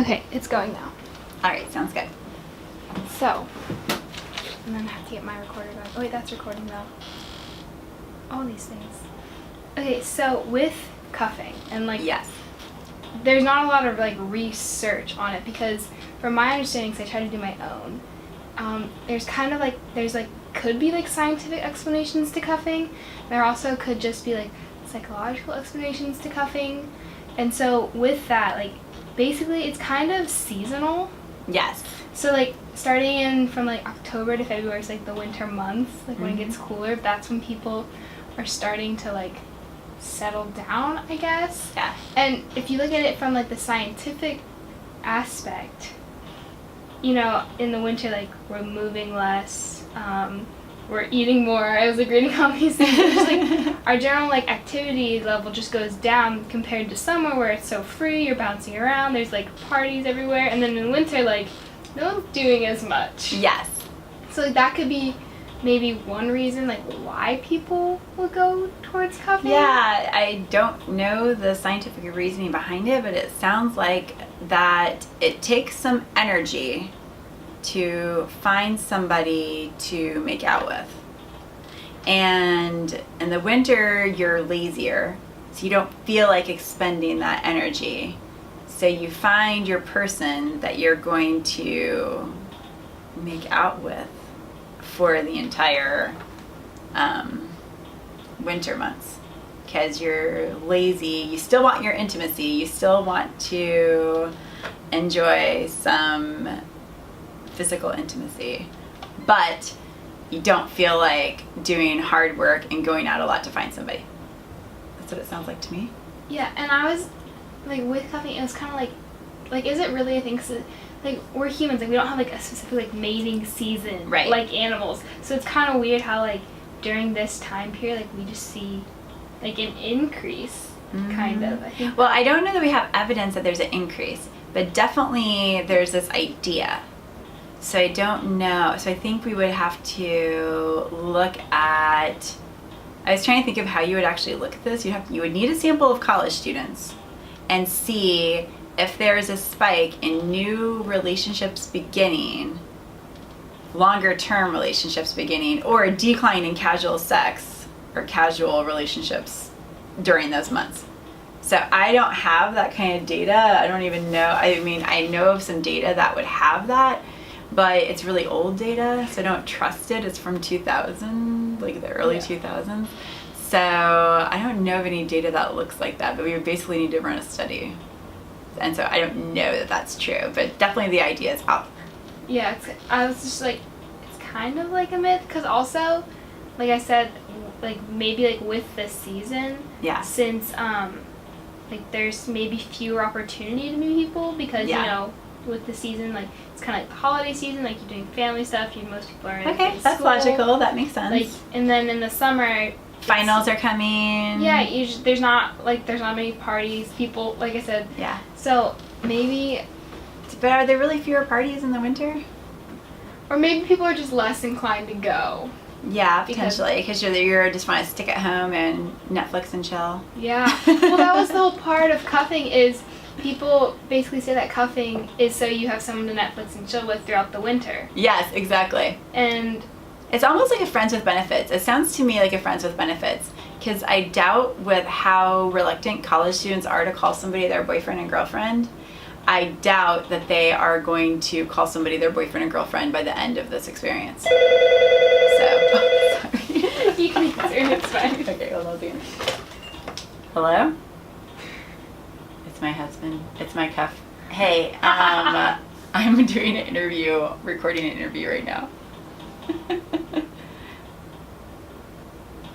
Okay, it's going now. All right, sounds good. So, and then I have to get my recorder going. Oh wait, that's recording though. All these things. Okay, so with cuffing and like Yes. there's not a lot of like research on it because from my understanding, because I try to do my own, there's kind of like could be like scientific explanations to cuffing. There also could just be like psychological explanations to cuffing, and so with that, like basically it's kind of seasonal. Yes. So like starting in from like October to February is like the winter months, like when it gets cooler. That's when people are starting to like settle down, I guess. Yeah. And if you look at it from like the scientific aspect, you know, in the winter, like we're moving less, we're eating more. I was like reading all these things. It's like our general like activity level just goes down compared to summer where it's so free, you're bouncing around, there's like parties everywhere, and then in winter like no one's doing as much. Yes. So like that could be maybe one reason like why people will go towards cuffing. Yeah, I don't know the scientific reasoning behind it, but it sounds like that it takes some energy to find somebody to make out with. And in the winter, you're lazier, so you don't feel like expending that energy. So you find your person that you're going to make out with for the entire winter months, because you're lazy. You still want your intimacy. You still want to enjoy some physical intimacy, but you don't feel like doing hard work and going out a lot to find somebody. That's what it sounds like to me. Yeah, and I was like with cuffing, it was kind of like is it really a thing? 'Cause like we're humans, like we don't have like a specific like mating season, right, like animals. So it's kind of weird how like during this time period, like we just see like an increase, kind of. I think. Well, I don't know that we have evidence that there's an increase, but definitely there's this idea. So I don't know. So I think we would have to look at. I was trying to think of how you would actually look at this. You would need a sample of college students and see if there is a spike in new relationships beginning, longer term relationships beginning, or a decline in casual sex or casual relationships during those months. So I don't have that kind of data. I don't even know. I mean, I know of some data that would have that, but it's really old data, so I don't trust it. It's from 2000, like the early 2000s. So I don't know of any data that looks like that, but we would basically need to run a study. And so I don't know that that's true, but definitely the idea is out there. Yeah, I was just like, it's kind of like a myth, because also, like I said, like maybe like with this season, since like there's maybe fewer opportunity to meet people because you know with the season, like it's kind of like the holiday season, like you're doing family stuff. Most people are in that's school. Logical. That makes sense. Like, and then in the summer, finals are coming. Yeah, there's not many parties. People, like I said. Yeah. So maybe. But are there really fewer parties in the winter? Or maybe people are just less inclined to go. Yeah, potentially, because you're just want to stick at home and Netflix and chill. Yeah. Well, that was the whole part of cuffing is. People basically say that cuffing is so you have someone to Netflix and chill with throughout the winter. Yes, exactly. And it's almost like a friends with benefits. It sounds to me like a friends with benefits, because I doubt with how reluctant college students are to call somebody their boyfriend and girlfriend, I doubt that they are going to call somebody their boyfriend and girlfriend by the end of this experience. So, sorry. You can answer it, it's fine. Okay, hold on a second. Hello? It's my husband. It's my cuff. Hey, I'm doing an interview, recording an interview right now.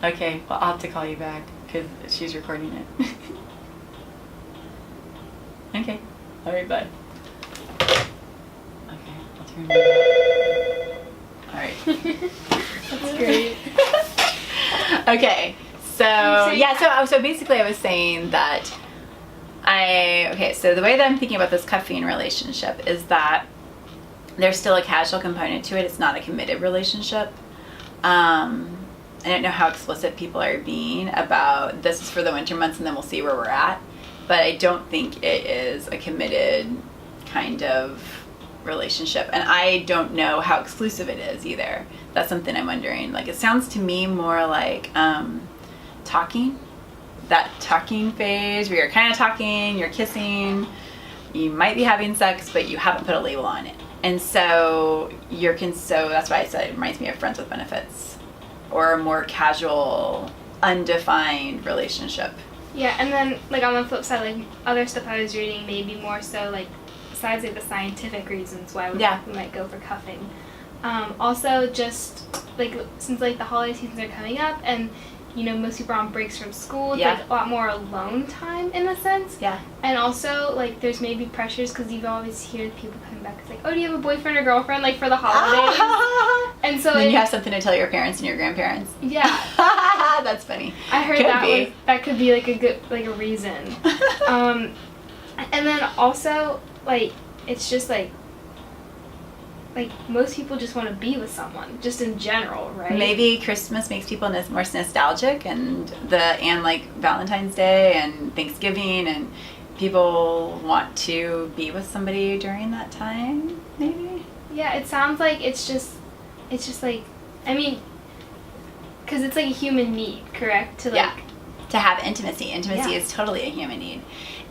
Okay, well, I'll have to call you back because she's recording it. Okay, all right, bye. Okay, I'll turn it off. All right. That's great. Okay, so basically I was saying that so the way that I'm thinking about this cuffing relationship is that there's still a casual component to it. It's not a committed relationship. I don't know how explicit people are being about this is for the winter months and then we'll see where we're at. But I don't think it is a committed kind of relationship. And I don't know how exclusive it is either. That's something I'm wondering. Like, it sounds to me more like talking. That talking phase where you're kind of talking, you're kissing, you might be having sex, but you haven't put a label on it. And so so that's why I said it reminds me of friends with benefits, or a more casual, undefined relationship. Yeah, and then like on the flip side, like other stuff I was reading, maybe more so like besides like the scientific reasons why we might go for cuffing. Also, just like since like the holiday seasons are coming up, and you know most people are on breaks from school, it's like a lot more alone time in a sense. Yeah. And also like there's maybe pressures because you always hear people coming back. It's like, oh, do you have a boyfriend or girlfriend like for the holidays? And so then you have something to tell your parents and your grandparents. Yeah. That's funny. I heard that could be like a good like a reason. And then also like it's just like most people just want to be with someone, just in general, right? Maybe Christmas makes people more nostalgic, and like Valentine's Day and Thanksgiving, and people want to be with somebody during that time. Maybe. Yeah, it sounds like it's just like, I mean, because it's like a human need, correct? To have intimacy. Intimacy is totally a human need,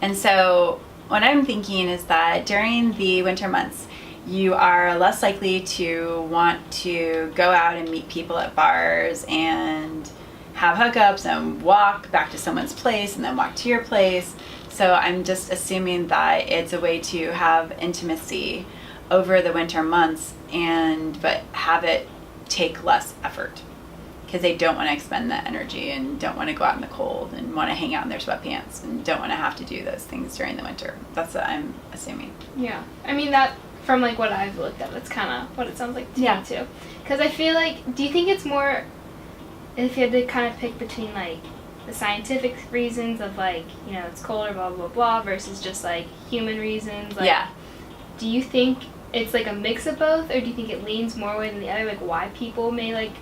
and so what I'm thinking is that during the winter months, you are less likely to want to go out and meet people at bars and have hookups and walk back to someone's place and then walk to your place. So I'm just assuming that it's a way to have intimacy over the winter months, but have it take less effort, because they don't want to expend that energy and don't want to go out in the cold and want to hang out in their sweatpants and don't want to have to do those things during the winter. That's what I'm assuming. Yeah. I mean, that from like what I've looked at, that's kind of what it sounds like to me too. Because I feel like, do you think it's more, if you had to kind of pick between like the scientific reasons of like, you know, it's colder, blah, blah, blah, versus just like human reasons? Like, do you think it's like a mix of both, or do you think it leans more way than the other, like why people may like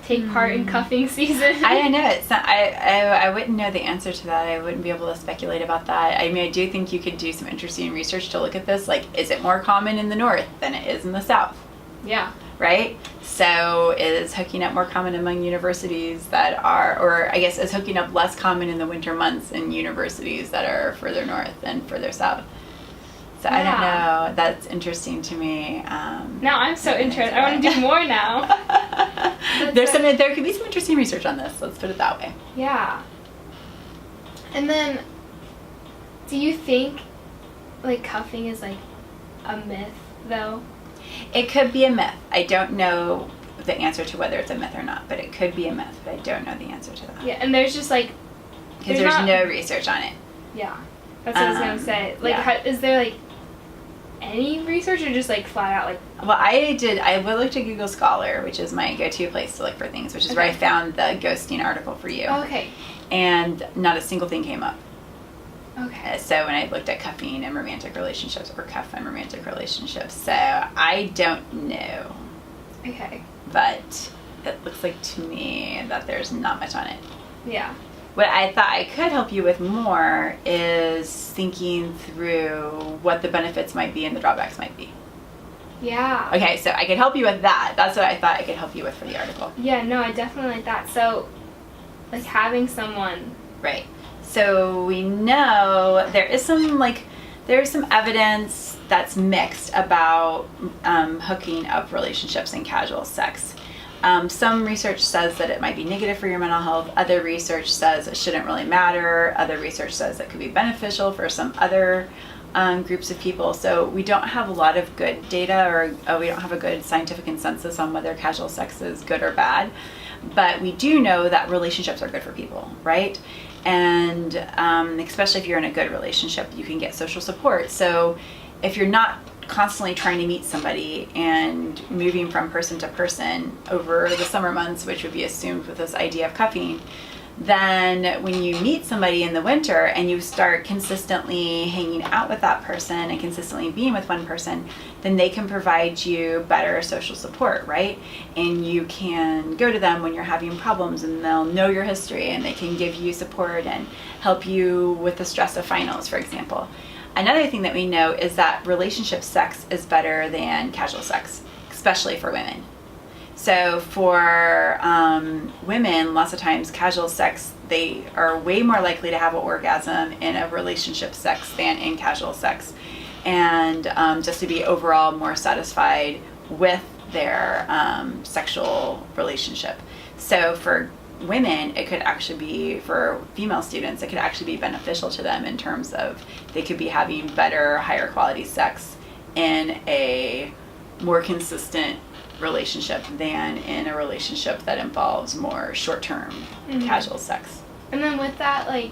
take part in cuffing season? I don't know. It's not, I wouldn't know the answer to that. I wouldn't be able to speculate about that. I mean, I do think you could do some interesting research to look at this. Like, is it more common in the north than it is in the south? Yeah. Right? So is hooking up more common among universities that are, or I guess is hooking up less common in the winter months in universities that are further north and further south? So I don't know. That's interesting to me. Now I'm so interested. I want to do more now. There could be some interesting research on this. Let's put it that way. Yeah. And then, do you think, like, cuffing is like a myth, though? It could be a myth. I don't know the answer to whether it's a myth or not, but it could be a myth. But I don't know the answer to that. Yeah, and there's just like because there's no research on it. Yeah, that's what I was gonna say. Like, is there like any research, or just like flat out like? Well, I looked at Google Scholar, which is my go-to place to look for things, which is where I found the ghosting article for you. Okay. And not a single thing came up. Okay. So when I looked at cuffing and romantic relationships, or cuff and romantic relationships, so I don't know. Okay. But it looks like to me that there's not much on it. Yeah. What I thought I could help you with more is thinking through what the benefits might be and the drawbacks might be. Yeah. Okay, so I could help you with that. That's what I thought I could help you with for the article. Yeah, no, I definitely like that. So, like having someone. Right. So we know there's some evidence that's mixed about hooking up relationships and casual sex. Some research says that it might be negative for your mental health. Other research says it shouldn't really matter. Other research says it could be beneficial for some other groups of people. So we don't have a lot of good data, or we don't have a good scientific consensus on whether casual sex is good or bad. But we do know that relationships are good for people, right? And especially if you're in a good relationship, you can get social support. So if you're not constantly trying to meet somebody and moving from person to person over the summer months, which would be assumed with this idea of cuffing, then when you meet somebody in the winter and you start consistently hanging out with that person and consistently being with one person, then they can provide you better social support, right? And you can go to them when you're having problems, and they'll know your history and they can give you support and help you with the stress of finals, for example. Another thing that we know is that relationship sex is better than casual sex, especially for women. So for women, lots of times casual sex, they are way more likely to have an orgasm in a relationship sex than in casual sex. And just to be overall more satisfied with their sexual relationship. So for women, it could actually be, for female students, it could actually be beneficial to them in terms of they could be having better, higher quality sex in a more consistent relationship than in a relationship that involves more short-term casual sex. And then with that, like,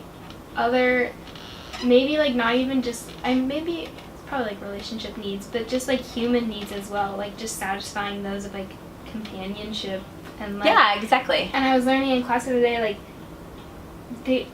other, maybe like not even just, maybe it's probably like relationship needs, but just like human needs as well, like just satisfying those of like companionship and like. Yeah, exactly. And I was learning in class the other day, like,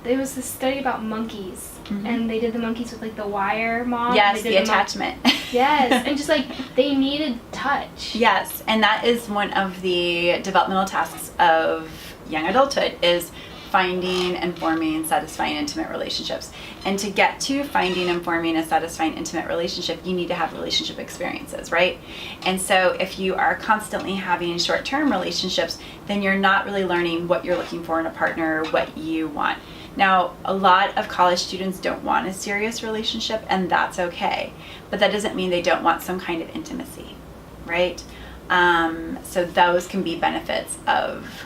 there was this study about monkeys, and they did the monkeys with like the wire moth. Yes, the attachment. Yes, and just like they needed touch. Yes, and that is one of the developmental tasks of young adulthood, is finding and forming satisfying intimate relationships. And to get to finding and forming a satisfying intimate relationship, you need to have relationship experiences, right? And so if you are constantly having short-term relationships, then you're not really learning what you're looking for in a partner, what you want. Now, a lot of college students don't want a serious relationship, and that's okay. But that doesn't mean they don't want some kind of intimacy, right? So those can be benefits of,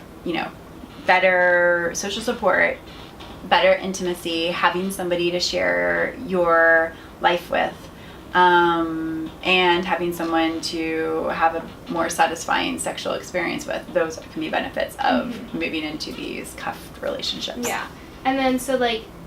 better social support, better intimacy, having somebody to share your life with, and having someone to have a more satisfying sexual experience with. Those can be benefits of moving into these cuffed relationships. Yeah. And then so like